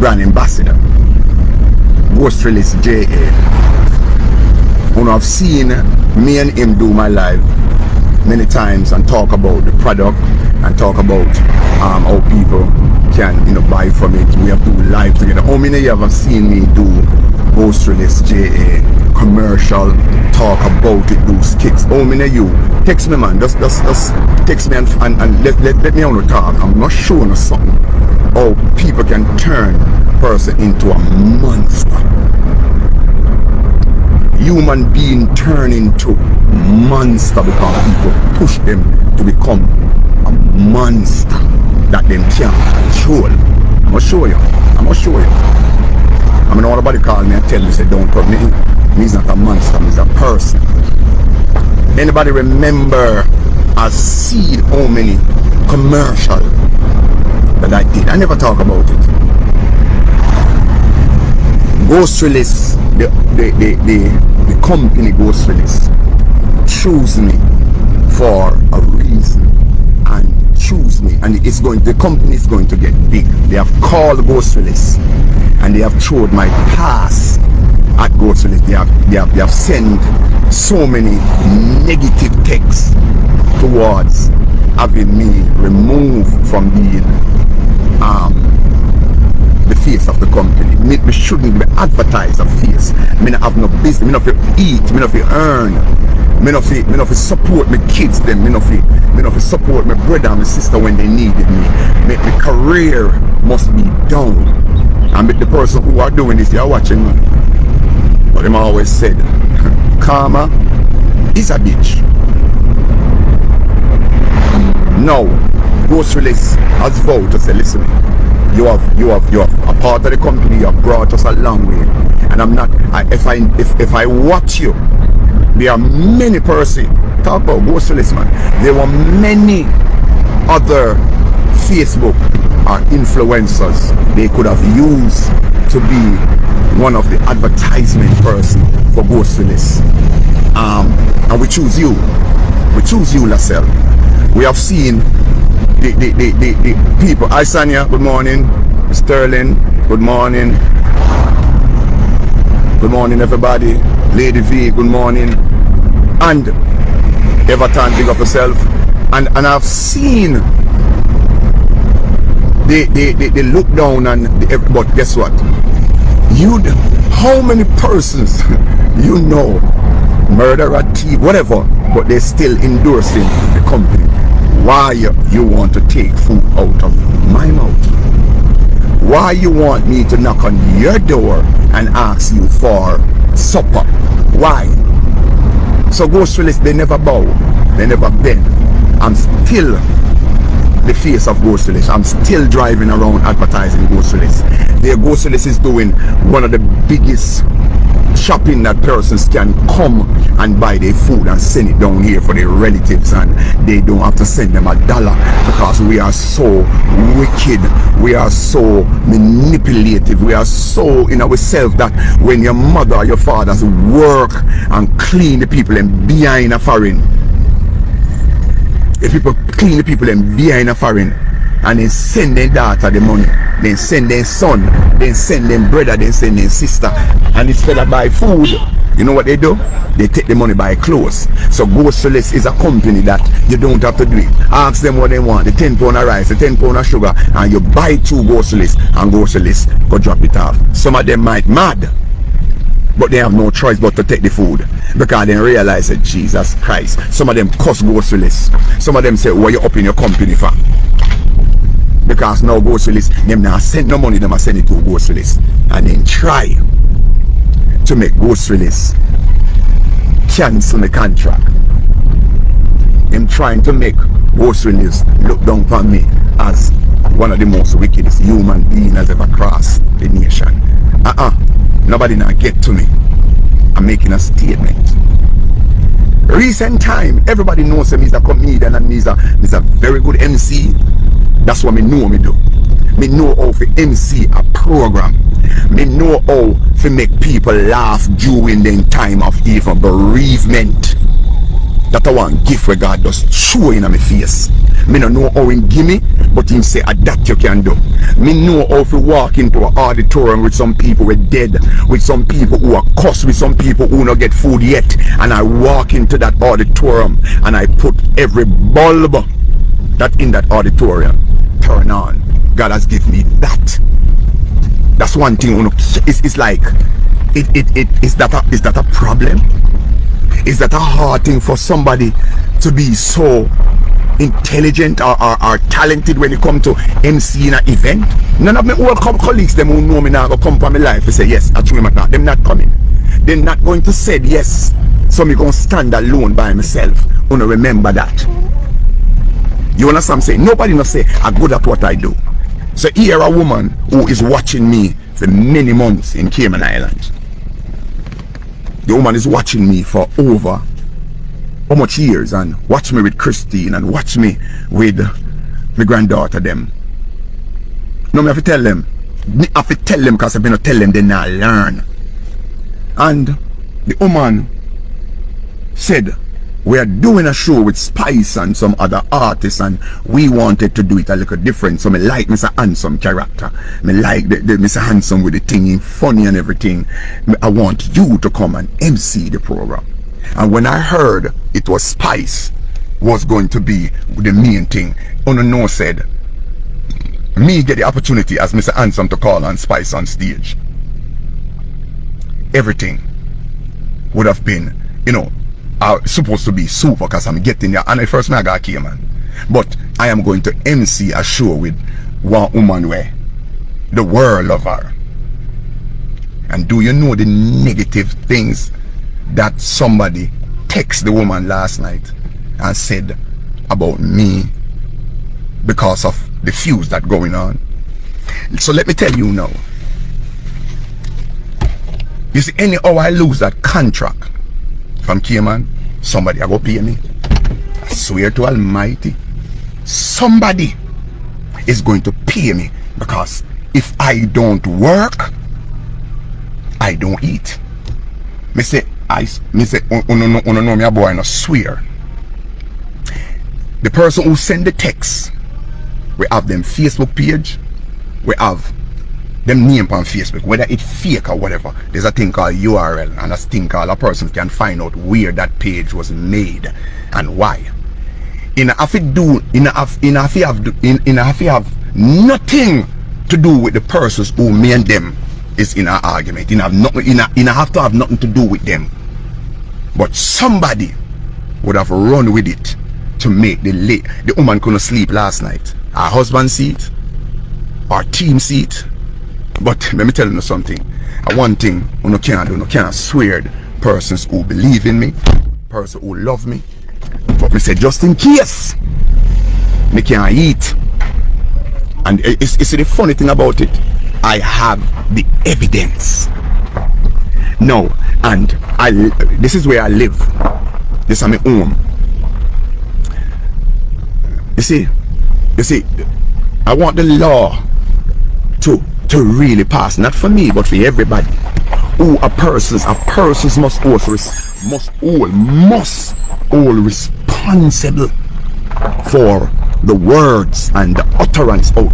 brand ambassador, Ghost Release J.A. Who have seen me and him do my live many times and talk about the product and talk about how people can buy from it. We have to do live together. How many of you have seen me do Ghost Release J.A. commercial, talk about it, do skits? How many of you text me, man? Just text me and let me on the talk. I'm not showing you something how people can turn a person into a monster. Human being turn into monster because people push them to become a monster that them can't control. I'm gonna show you. I mean, all nobody call me and tell me, say, don't put me in. Me's not a monster, me's a person. Anybody remember or see how many commercial that I did? I never talk about it. Ghost Release, the company Ghost Release choose me for a reason and choose me, and the company is going to get big. They have called Ghost Release and they have thrown my past at Ghost Release. They have sent so many negative texts towards having me removed from being the face of the company. Me shouldn't be advertised a face. Me not have no business. Me not fi eat. Me not fi earn. Me not fi support my kids. Them. Me not fi support my brother and my sister when they needed me. My career must be down. And the person who are doing this, they are watching me. But them always said, karma is a bitch. Now, Ghost Release has vowed to say, listen, you have a part of the company. You have brought us a long way, and I'm not. If I watch you, there are many persons talk about Ghost Release, man. There were many other Facebook or influencers they could have used to be one of the advertisement person for Ghost Release. And we choose you. We choose you, Lascelles. We have seen the people. Hi Sanya, good morning. Sterling, good morning. Good morning everybody. Lady V, good morning. And Everton, big up yourself. And I've seen they look down and but guess what? How many persons murderer, thief, whatever, but they're still endorsing the company. Why you want to take food out of my mouth? Why you want me to knock on your door and ask you for supper? Why? So Ghost Release, they never bow, they never bend. I'm still the face of Ghost Release. I'm still driving around advertising Ghost Release. The Ghost Release is doing one of the biggest shopping that persons can come and buy their food and send it down here for their relatives, and they don't have to send them $1 because we are so wicked, we are so manipulative, we are so in ourselves that when your mother or your fathers work and clean the people and behind a foreign, if people clean the people and behind a foreign and then send their daughter the money, then send their son, then send them brother, then send their sister, and instead of buy food, you know what they do? They take the money, buy clothes. So Ghost Release is a company that you don't have to do it. Ask them what they want, the 10 pound of rice, the 10 pound of sugar, and you buy through Ghost Release, and Ghost Release go drop it off. Some of them might mad, but they have no choice but to take the food because they realize that Jesus Christ. Some of them cuss Ghost Release. Some of them say, what you up in your company for? Because now Ghost Release, them now send no money, them are send it to Ghost Release, and then try to make Ghost Release cancel the contract. Them trying to make Ghost Release look down upon me as one of the most wickedest human beings has ever crossed the nation. Nobody now get to me. I'm making a statement. Recent time, everybody knows me is a comedian and he's a very good MC. That's what me know me do. Me know how to MC a program. Me know how to make people laugh during the time of even bereavement. That's one gift where God just throw in my face. Me no know how him give me, but him say that you can do. Me know how to walk into an auditorium with some people who are dead, with some people who are cussed, with some people who not get food yet, and I walk into that auditorium and I put every bulb that in that auditorium turn on. God has given me that. That's one thing. It's like is that a problem? Is that a hard thing for somebody to be so intelligent or talented when it come to MC in an event? None of my old colleagues, them who know me now, go come for my life and say yes, I true him not. Them not coming. They're not going to say yes. So me gonna stand alone by myself. Wanna remember that. You understand what I'm saying? Nobody not say I'm good at what I do. So here a woman who is watching me for many months in Cayman Islands. The woman is watching me for over how much years, and watch me with Christine and watch me with my granddaughter them. No, me have to tell them. Me have to tell them because if I don't tell them, they not learn. And the woman said, we are doing a show with Spice and some other artists, and we wanted to do it a little different. So me like Mr. Handsome character. Me like the Mr. Handsome with the thing funny and everything. I want you to come and MC the program. And when I heard it was Spice was going to be the main thing, Uno said, me get the opportunity as Mr. Handsome to call on Spice on stage. Everything would have been, supposed to be super because I'm getting there. And at first I got Cayman. But I am going to MC a show with one woman where the world of her. And do you know the negative things that somebody texted the woman last night and said about me because of the fuse that going on? So let me tell you now. You see, anyhow I lose that contract from Cayman, somebody I go pay me. I swear to Almighty, somebody is going to pay me, because if I don't work, I don't eat. Me say, no, me a boy, no swear. The person who send the text, we have them Facebook page, we have them name on Facebook, whether it's fake or whatever. There's a thing called URL, and a thing called a person can find out where that page was made and why. In a have nothing to do with the persons who me and them is in an argument. In a have to have nothing to do with them. But somebody would have run with it to make the woman couldn't sleep last night. Her husband see it, our team see it. But let me tell you something. One thing you can't do, you can't swear persons who believe in me, persons who love me. But me say just in case me can't eat. And it's the funny thing about it, I have the evidence. No, and this is where I live. This is my home. You see, I want the law to really pass, not for me but for everybody. Who persons must all responsible for the words and the utterance out